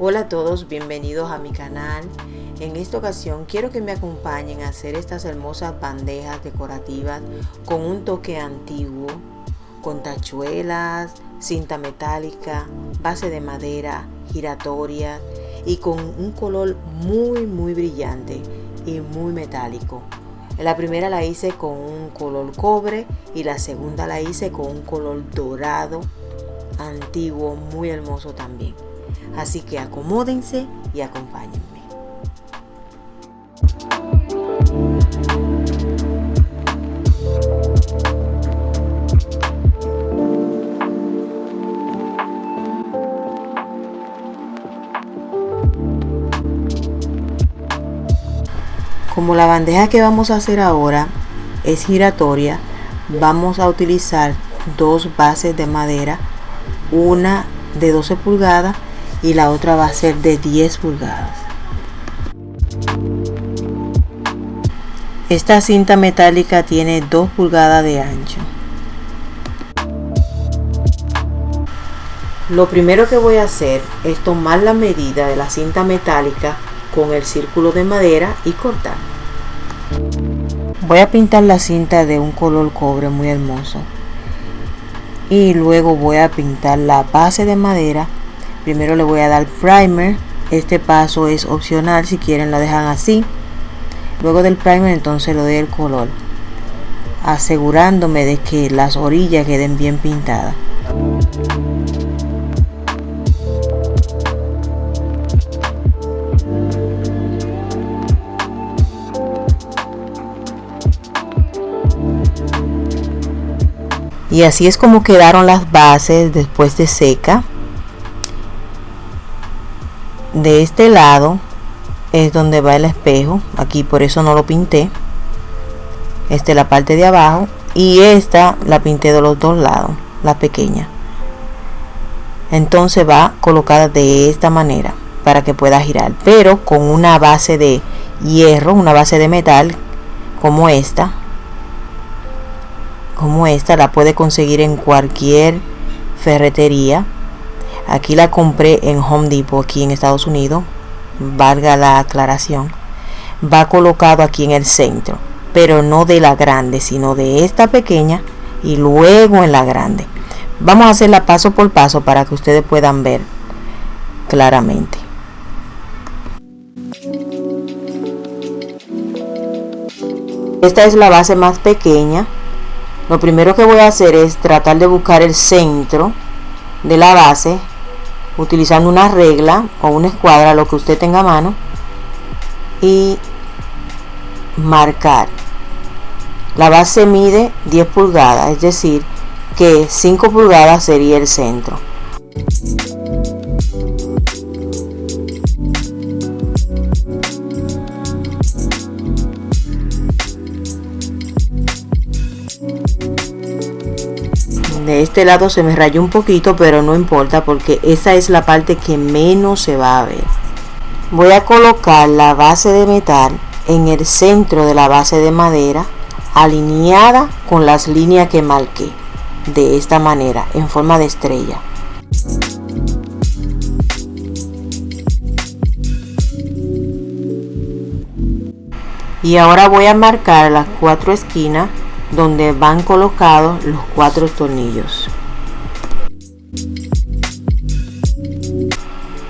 Hola a todos, bienvenidos a mi canal. En esta ocasión quiero que me acompañen a hacer estas hermosas bandejas decorativas con un toque antiguo, con tachuelas, cinta metálica, base de madera, giratoria y con un color muy brillante y muy metálico. La primera la hice con un color cobre y la segunda la hice con un color dorado antiguo, muy hermoso también. Así que acomódense y acompáñenme. Como la bandeja que vamos a hacer ahora es giratoria, vamos a utilizar dos bases de madera, una de 12 pulgadas y la otra va a ser de 10 pulgadas. Esta cinta metálica tiene 2 pulgadas de ancho. Lo primero que voy a hacer es tomar la medida de la cinta metálica con el círculo de madera y cortar. Voy a pintar la cinta de un color cobre muy hermoso y luego voy a pintar la base de madera. Primero le voy a dar primer. Este paso es opcional, si quieren lo dejan así. Luego del primer entonces le doy el color, asegurándome de que las orillas queden bien pintadas. Y así es como quedaron las bases después de seca. De este lado es donde va el espejo, aquí por eso no lo pinté. Esta es la parte de abajo y esta la pinté de los dos lados, la pequeña. Entonces va colocada de esta manera para que pueda girar, pero con una base de hierro, una base de metal como esta. La puede conseguir en cualquier ferretería. Aquí la compré en Home Depot, aquí en Estados Unidos, valga la aclaración. Va colocado aquí en el centro, pero no de la grande, sino de esta pequeña y luego en la grande. Vamos a hacerla paso por paso para que ustedes puedan ver claramente. Esta es la base más pequeña. Lo primero que voy a hacer es tratar de buscar el centro de la base utilizando una regla o una escuadra, lo que usted tenga a mano, y marcar. La base mide 10 pulgadas, es decir que 5 pulgadas sería el centro. De este lado se me rayó un poquito, pero no importa porque esa es la parte que menos se va a ver. Voy a colocar la base de metal en el centro de la base de madera, alineada con las líneas que marqué, de esta manera, en forma de estrella. Y ahora voy a marcar las 4 esquinas donde van colocados los 4 tornillos.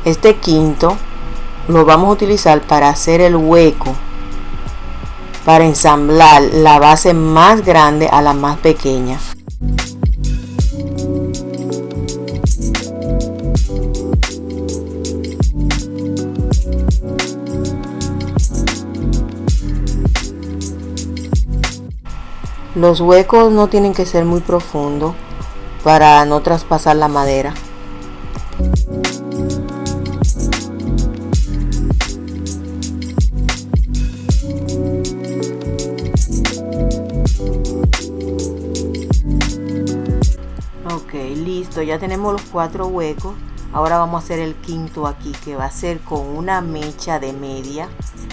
Este quinto lo vamos a utilizar para hacer el hueco, para ensamblar la base más grande a la más pequeña. Los huecos no tienen que ser muy profundos para no traspasar la madera. Ok, listo, ya tenemos los 4 huecos. Ahora vamos a hacer el quinto aquí, que va a ser con una mecha de media.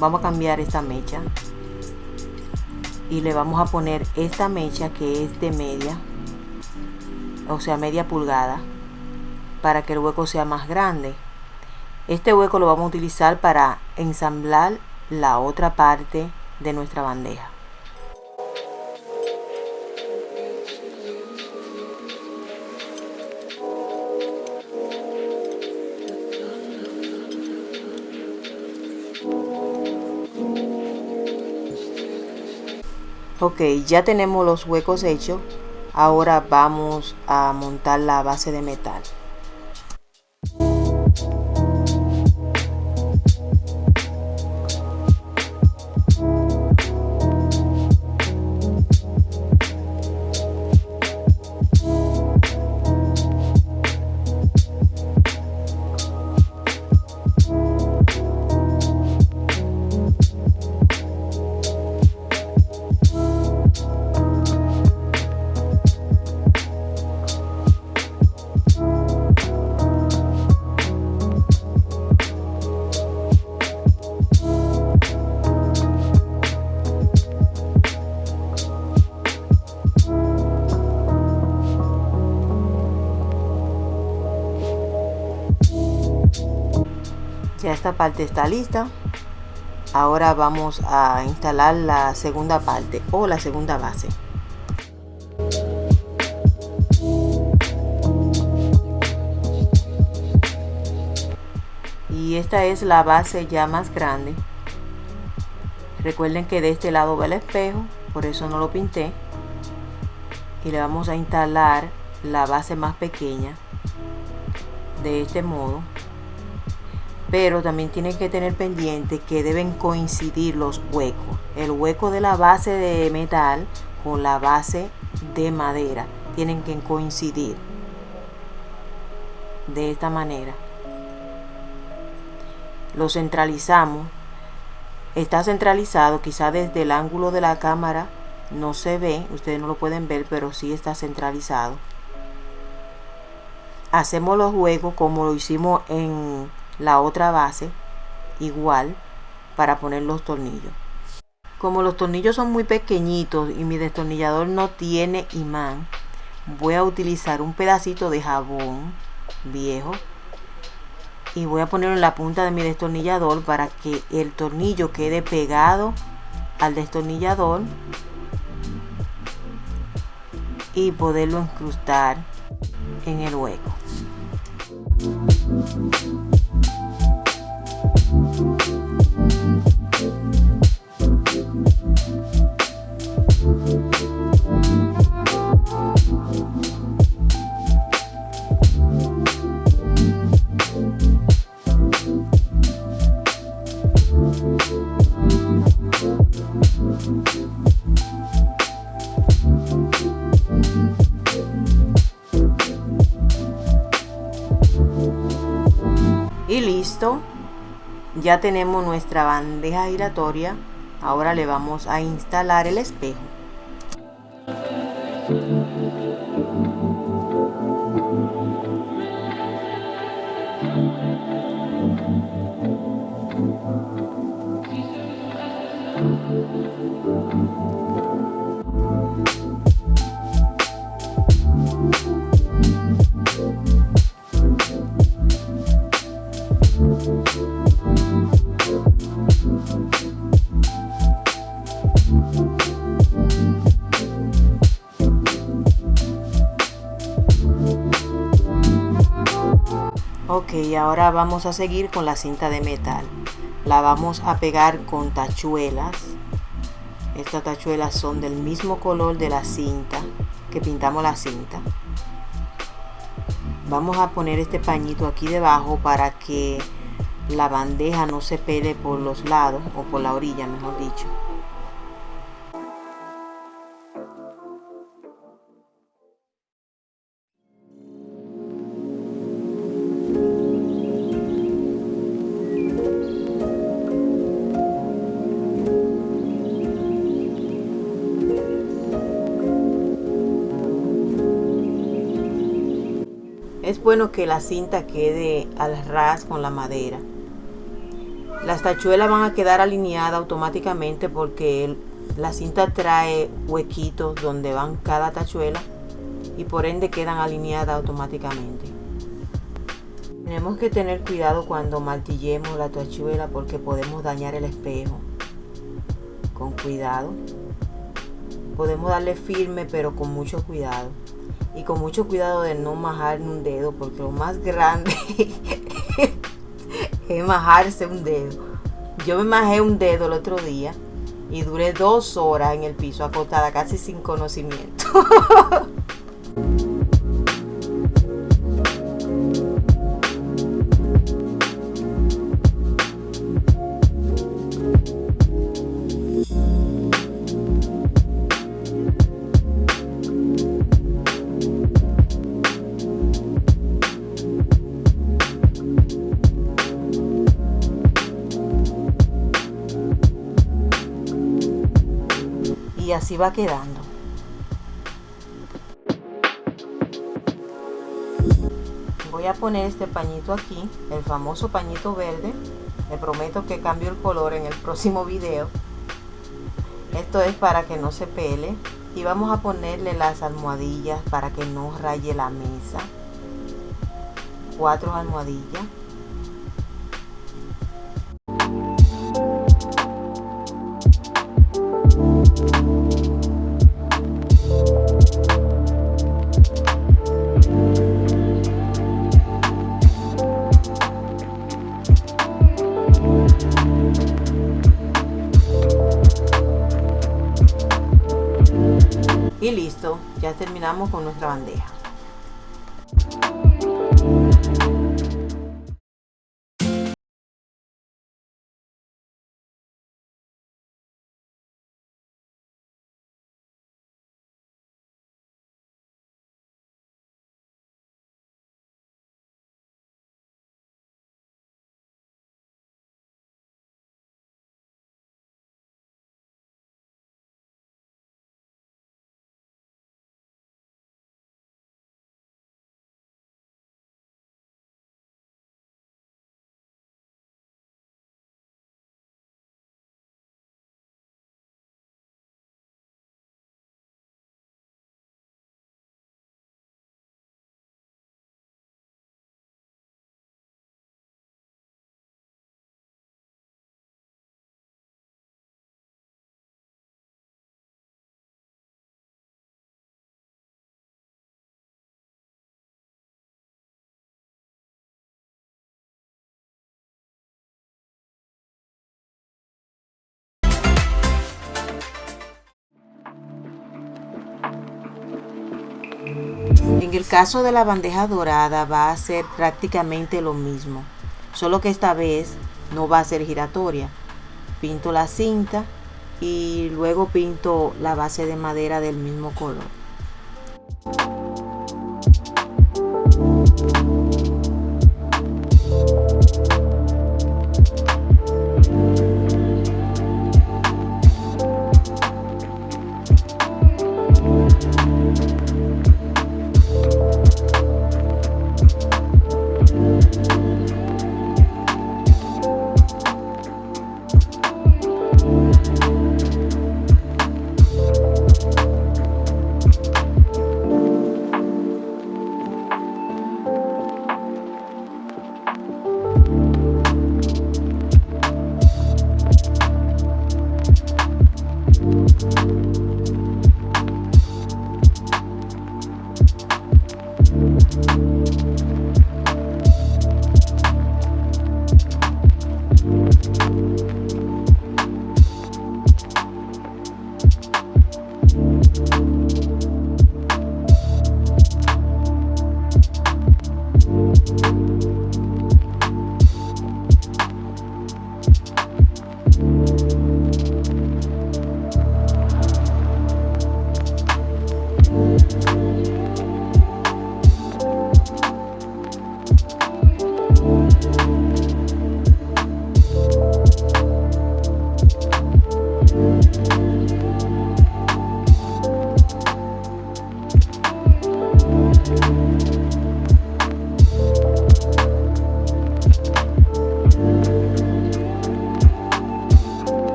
Vamos a cambiar esta mecha y le vamos a poner esta mecha que es de media, o sea media pulgada, para que el hueco sea más grande. Este hueco lo vamos a utilizar para ensamblar la otra parte de nuestra bandeja. Ok, ya tenemos los huecos hechos. Ahora vamos a montar la base de metal. Ya esta parte está lista. Ahora vamos a instalar la segunda parte o la segunda base. Y esta es la base ya más grande. Recuerden que de este lado va el espejo, por eso no lo pinté. Y le vamos a instalar la base más pequeña de este modo. Pero también tienen que tener pendiente que deben coincidir los huecos. El hueco de la base de metal con la base de madera tienen que coincidir de esta manera. Lo centralizamos. Está centralizado, quizá desde el ángulo de la cámara no se ve, ustedes no lo pueden ver, pero sí está centralizado. Hacemos los huecos como lo hicimos en la otra base, igual, para poner los tornillos. Como los tornillos son muy pequeñitos y mi destornillador no tiene imán, voy a utilizar un pedacito de jabón viejo y voy a ponerlo en la punta de mi destornillador para que el tornillo quede pegado al destornillador y poderlo incrustar en el hueco. Y listo, ya tenemos nuestra bandeja giratoria. Ahora le vamos a instalar el espejo. Ok, ahora vamos a seguir con la cinta de metal. La vamos a pegar con tachuelas. Estas tachuelas son del mismo color de la cinta que pintamos la cinta. Vamos a poner este pañito aquí debajo para que la bandeja no se pele por los lados o por la orilla, mejor dicho. Es bueno que la cinta quede al ras con la madera. Las tachuelas van a quedar alineadas automáticamente porque la cinta trae huequitos donde van cada tachuela y por ende quedan alineadas automáticamente. Tenemos que tener cuidado cuando martillemos la tachuela porque podemos dañar el espejo. Con cuidado. Podemos darle firme pero con mucho cuidado. Y con mucho cuidado de no majar un dedo porque lo más grande es majarse un dedo. Yo me majé un dedo el otro día y duré 2 horas en el piso acostada casi sin conocimiento. Y así va quedando. Voy a poner este pañito aquí, el famoso pañito verde. Le prometo que cambio el color en el próximo video. Esto es para que no se pele. Y vamos a ponerle las almohadillas para que no raye la mesa. 4 almohadillas. Y listo, ya terminamos con nuestra bandeja. En el caso de la bandeja dorada va a ser prácticamente lo mismo, solo que esta vez no va a ser giratoria. Pinto la cinta y luego pinto la base de madera del mismo color.